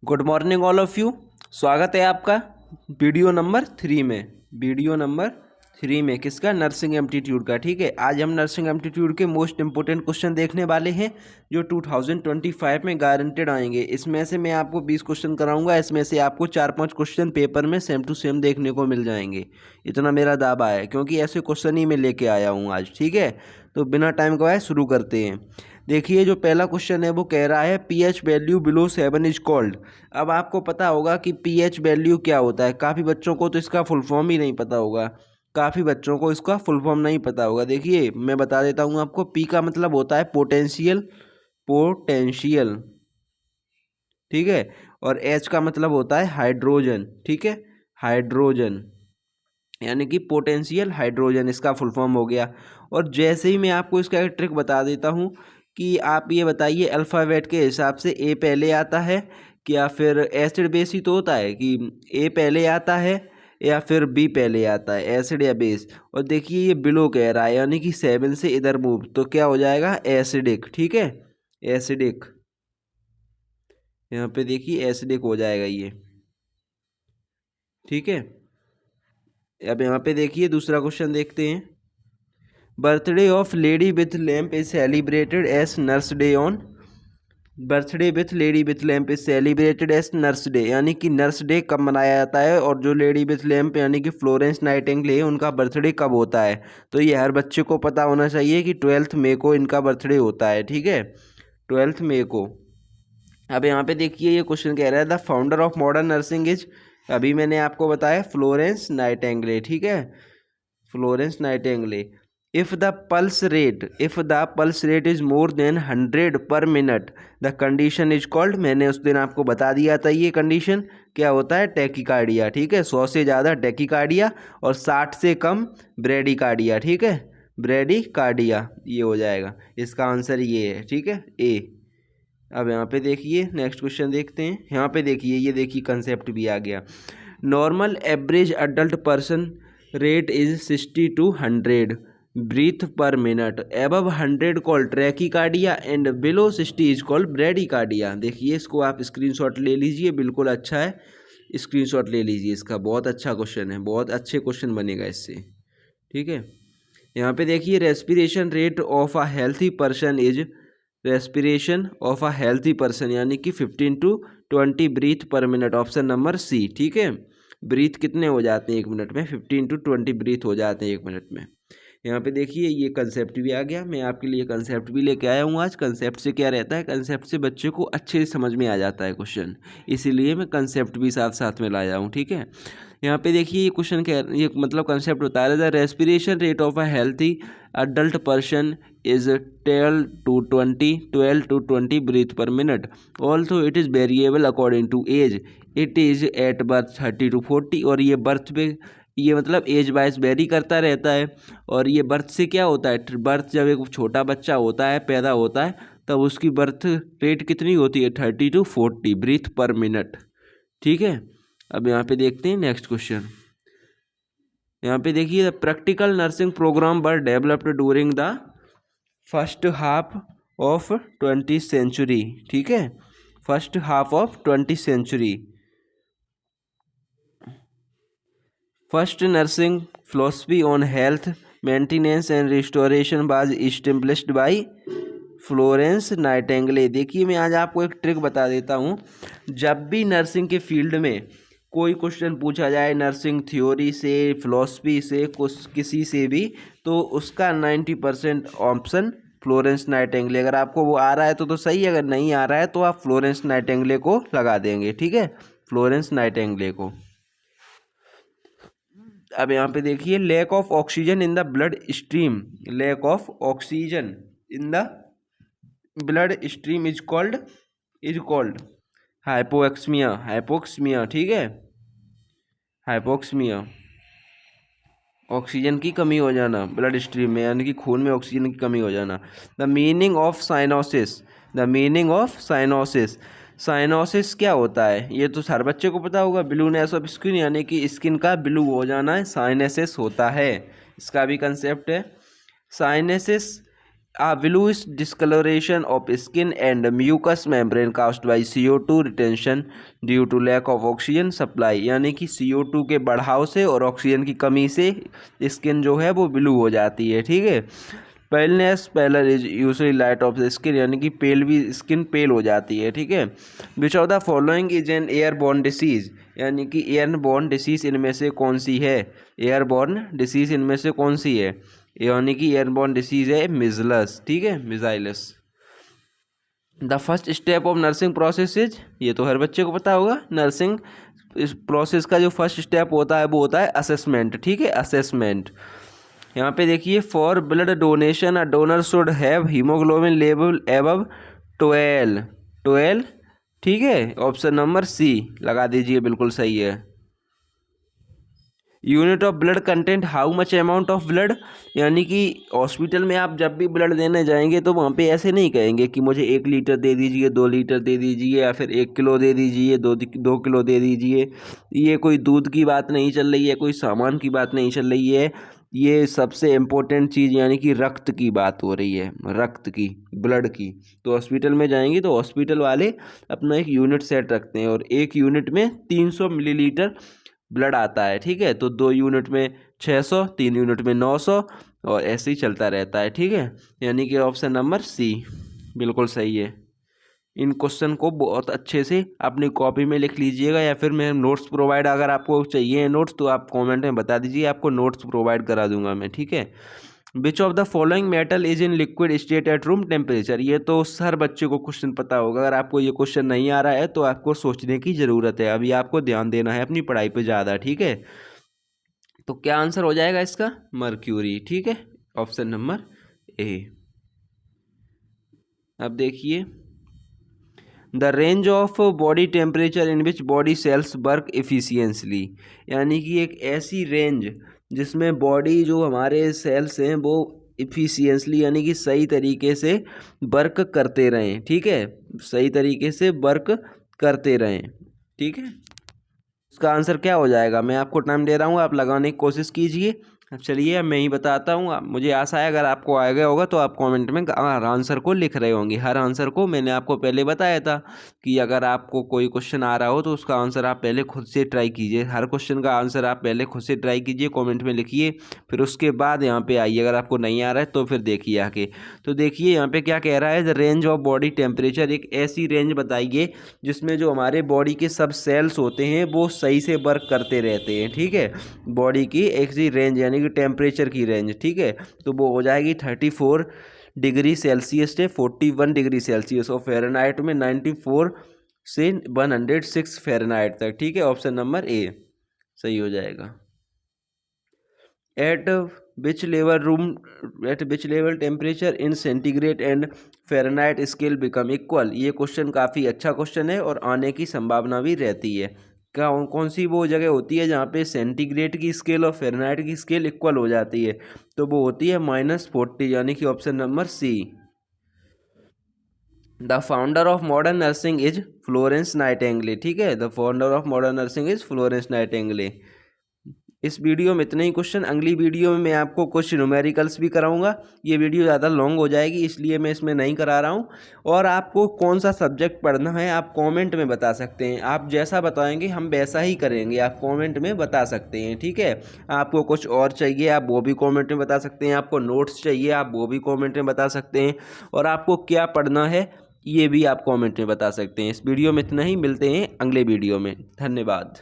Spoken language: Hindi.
Good morning all of you. स्वागत है आपका वीडियो नंबर थ्री में किसका, नर्सिंग एप्टीट्यूड का। ठीक है, आज हम नर्सिंग एप्टीट्यूड के मोस्ट इंपोर्टेंट क्वेश्चन देखने वाले हैं जो 2025 में गारंटेड आएंगे। इसमें से मैं आपको 20 क्वेश्चन कराऊंगा, इसमें से आपको 4-5 क्वेश्चन पेपर में सेम टू सेम देखने को मिल जाएंगे। इतना मेरा दावा है, क्योंकि ऐसे क्वेश्चन ही मैं लेके आया हूँ आज। ठीक है, तो बिना टाइम गवाए शुरू करते हैं। देखिए, जो पहला क्वेश्चन है वो कह रहा है pH value below 7 is called. अब आपको पता होगा कि पीएच वैल्यू क्या होता है। काफ़ी बच्चों को तो इसका फुल फॉर्म ही नहीं पता होगा, काफ़ी बच्चों को इसका फुल फॉर्म नहीं पता होगा। देखिए, मैं बता देता हूँ आपको। पी का मतलब होता है पोटेंशियल, ठीक है। और एच का मतलब होता है हाइड्रोजन, ठीक है, हाइड्रोजन, यानी कि पोटेंशियल हाइड्रोजन, इसका फुल फॉर्म हो गया। और जैसे ही मैं आपको इसका एक ट्रिक बता देता हूँ कि आप ये बताइए अल्फ़ाबेट के हिसाब से ए पहले आता है या फिर एसिड बेस ही तो होता है कि ए पहले आता है या फिर बी पहले आता है, एसिड या बेस। और देखिए ये बिलो कह रहा है, यानी कि 7 से इधर मूव, तो क्या हो जाएगा, एसिडिक। ठीक है, एसिडिक, यहाँ पे देखिए एसिडिक हो जाएगा ये। ठीक है, अब यहाँ पे देखिए दूसरा क्वेश्चन देखते हैं। Birthday of lady with lamp is celebrated as nurse day on. Birthday with lady with lamp is celebrated as nurse day, यानी कि नर्स डे कब मनाया जाता है, और जो लेडी विथ लैम्प यानी कि फ्लोरेंस नाइटिंगेल है उनका बर्थडे कब होता है। तो ये हर बच्चे को पता होना चाहिए कि 12 मई को इनका बर्थडे होता है। ठीक है, 12 मई को। अब यहाँ पे देखिए ये क्वेश्चन कह रहा है the founder of modern nursing is, अभी मैंने आपको बताया फ्लोरेंस नाइटिंगेल। ठीक है, Florence Nightingale. If the pulse rate is more than 100 पर minute the condition is called, मैंने उस दिन आपको बता दिया था ये कंडीशन क्या होता है, टैकीकार्डिया। ठीक है, 100 से ज़्यादा टैकीकार्डिया और 60 से कम ब्रेडीकार्डिया। ठीक है, ब्रेडीकार्डिया ये हो जाएगा, इसका आंसर ये है। ठीक है, ए। अब यहाँ पे देखिए नेक्स्ट क्वेश्चन देखते हैं। यहाँ पे देखिए, ये देखिए कंसेप्ट भी आ गया। Normal average adult person rate is 60 to 100 breath per minute, above 100 called tachycardia and below 60 is called bradycardia. देखिए इसको आप स्क्रीनशॉट ले लीजिए, बिल्कुल अच्छा है, स्क्रीनशॉट ले लीजिए इसका। बहुत अच्छा क्वेश्चन है, बहुत अच्छे क्वेश्चन बनेगा इससे। ठीक है, यहाँ पे देखिए respiration rate of a healthy person is, respiration of a healthy person यानी कि 15 to 20 breath per minute, option number C. ठीक है, ब्रीथ कितने हो जाते हैं 1 मिनट में, 15 to 20 ब्रीथ हो जाते हैं 1 मिनट में। यहाँ पे देखिए ये कंसेप्ट भी आ गया, मैं आपके लिए कंसेप्ट भी लेके आया हूँ आज। कंसेप्ट से क्या रहता है, कंसेप्ट से बच्चे को अच्छे से समझ में आ जाता है क्वेश्चन, इसीलिए मैं कंसेप्ट भी साथ साथ में लाया हूँ। ठीक है, यहाँ पे देखिए ये क्वेश्चन क्या, ये मतलब कंसेप्ट होता है the respiration rate of a healthy adult person is 12 to 20 breath per minute, also it is variable according to age, it is at birth 30 to 40। और ये बर्थ पे, ये मतलब एज वाइज वेरी करता रहता है। और ये बर्थ से क्या होता है, बर्थ जब एक छोटा बच्चा होता है, पैदा होता है, तब उसकी बर्थ रेट कितनी होती है, 30 to 40 ब्रीथ पर मिनट। ठीक है, अब यहाँ पे देखते हैं नेक्स्ट क्वेश्चन। यहाँ पे देखिए practical nursing program were developed during the first half of 20th century. ठीक है, first half of 20th century. First nursing philosophy on health maintenance and restoration was established by Florence Nightingale. देखिए मैं आज आपको एक ट्रिक बता देता हूँ। जब भी नर्सिंग के फील्ड में कोई क्वेश्चन पूछा जाए, नर्सिंग थ्योरी से, फिलोसफी से, कुछ किसी से भी, तो उसका 90% ऑप्शन फ्लोरेंस नाइटिंगेल। अगर आपको वो आ रहा है तो सही, अगर नहीं आ रहा है तो आप फ्लोरेंस नाइटिंगेल को लगा देंगे। ठीक है, फ्लोरेंस नाइटिंगेल को। अब यहाँ पे देखिए lack of oxygen in the blood stream, lack of oxygen in the blood stream is called hypoxemia, hypoxemia. ठीक है, हाइपोक्सिमिया, ऑक्सीजन की कमी हो जाना ब्लड स्ट्रीम में, यानी कि खून में ऑक्सीजन की कमी हो जाना। The meaning of cyanosis, the meaning of cyanosis, cyanosis क्या होता है, ये तो हर बच्चे को पता होगा। ब्लूनेस ऑफ स्किन, यानी कि स्किन का ब्लू हो जाना है, साइनोसिस होता है, इसका भी कंसेप्ट है। Cyanosis A bluish discoloration of skin and mucous membrane caused by CO2 retention due to lack of oxygen supply, यानी कि CO2 के बढ़ाव से और ऑक्सीजन की कमी से स्किन जो है वो ब्लू हो जाती है। ठीक है। Paleness pallor is usually light of the skin, यानी कि पेल भी स्किन पेल हो जाती है। ठीक है। Which of the following is an airborne disease, यानी कि एयरबॉर्न डिसीज इनमें से कौन सी है? एयरबॉर्न डिसीज इनमें से कौन सी है? यानी कि एयरबॉर्न डिसीज है मिजलस। ठीक है, measles. The first step of nursing process is, ये तो हर बच्चे को पता होगा, नर्सिंग इस प्रोसेस का जो फर्स्ट स्टेप होता है वो होता है असेसमेंट। ठीक है, असेसमेंट। यहाँ पे देखिए, for blood donation a donor should have haemoglobin level above 12। ठीक है, ऑप्शन नंबर सी लगा दीजिए, बिल्कुल सही है। Unit of blood content how much amount of blood, यानी कि हॉस्पिटल में आप जब भी ब्लड देने जाएंगे तो वहाँ पे ऐसे नहीं कहेंगे कि मुझे 1 लीटर दे दीजिए, 2 लीटर दे दीजिए, या फिर 1 किलो दे दीजिए, 2 किलो दे दीजिए। ये कोई दूध की बात नहीं चल रही है, कोई सामान की बात नहीं चल रही है। ये सबसे इम्पोर्टेंट चीज़ यानी कि रक्त की बात हो रही है, रक्त की, ब्लड की। तो हॉस्पिटल में जाएंगे तो हॉस्पिटल वाले अपना एक यूनिट सेट रखते हैं और एक यूनिट में 300 मिलीलीटर ब्लड आता है। ठीक है, तो 2 यूनिट में 600, 3 यूनिट में 900 और ऐसे ही चलता रहता है। ठीक है, यानी कि ऑप्शन नंबर सी बिल्कुल सही है। इन क्वेश्चन को बहुत अच्छे से अपनी कॉपी में लिख लीजिएगा, या फिर मैं नोट्स प्रोवाइड, अगर आपको चाहिए नोट्स तो आप कमेंट में बता दीजिए, आपको नोट्स प्रोवाइड करा दूंगा मैं। ठीक है। Which of the following metal is in liquid state at room temperature, ये तो हर बच्चे को क्वेश्चन पता होगा। अगर आपको ये क्वेश्चन नहीं आ रहा है तो आपको सोचने की ज़रूरत है, अभी आपको ध्यान देना है अपनी पढ़ाई पे ज़्यादा। ठीक है, तो क्या आंसर हो जाएगा इसका? मर्क्यूरी। ठीक है, ऑप्शन नंबर ए। अब देखिए, the range of body temperature in which body cells work efficiently, यानी कि एक ऐसी रेंज जिसमें बॉडी जो हमारे सेल्स हैं वो एफिशिएंटली यानी कि सही तरीके से वर्क करते रहें। ठीक है, सही तरीके से वर्क करते रहें। ठीक है, इसका आंसर क्या हो जाएगा? मैं आपको टाइम दे रहा हूँ, आप लगाने की कोशिश कीजिए। अब चलिए, अब मैं ही बताता हूँ। मुझे आशा है अगर आपको आ गया होगा तो आप कमेंट में हर आंसर को लिख रहे होंगे। हर आंसर को मैंने आपको पहले बताया था कि अगर आपको कोई क्वेश्चन आ रहा हो तो उसका आंसर आप पहले खुद से ट्राई कीजिए। हर क्वेश्चन का आंसर आप पहले खुद से ट्राई कीजिए, कमेंट में लिखिए, फिर उसके बाद यहाँ पे आइए। अगर आपको नहीं आ रहा है तो फिर देखिए आके। तो देखिए यहाँ पे क्या कह रहा है, the range of body temperature, एक ऐसी रेंज बताइए जिसमें जो हमारे बॉडी के सब सेल्स होते हैं वो सही से वर्क करते रहते हैं। ठीक है, बॉडी की एक सी रेंज यानी कि टेम्परेचर की रेंज। ठीक है, तो वो हो जाएगी 34 डिग्री सेल्सियस से 41 डिग्री सेल्सियस, और फ़ारेनहाइट में 94 से 106 फ़ारेनहाइट तक। ठीक है, ऑप्शन नंबर ए सही हो जाएगा। Eight which level temperature in centigrade and Fahrenheit scale become equal, ये क्वेश्चन काफ़ी अच्छा क्वेश्चन है और आने की संभावना भी रहती है। कौन सी वो जगह होती है जहाँ पे सेंटीग्रेड की स्केल और फ़ारेनहाइट की स्केल इक्वल हो जाती है? तो वो होती है -40, यानी कि option number C. The founder of modern nursing is Florence Nightingale. ठीक है, the founder of modern nursing is Florence Nightingale. इस वीडियो में इतने ही क्वेश्चन। अगली वीडियो में मैं आपको कुछ न्यूमेरिकल्स भी कराऊंगा। ये वीडियो ज़्यादा लॉन्ग हो जाएगी इसलिए मैं इसमें नहीं करा रहा हूँ। और आपको कौन सा सब्जेक्ट पढ़ना है आप कमेंट में बता सकते हैं। आप जैसा बताएंगे हम वैसा ही करेंगे, आप कमेंट में बता सकते हैं। ठीक है, आपको कुछ और चाहिए आप वो भी कमेंट में बता सकते हैं, आपको नोट्स चाहिए आप वो भी कमेंट में बता सकते हैं, और आपको क्या पढ़ना है ये भी आप कमेंट में बता सकते हैं। इस वीडियो में इतना ही, मिलते हैं अगले वीडियो में। धन्यवाद।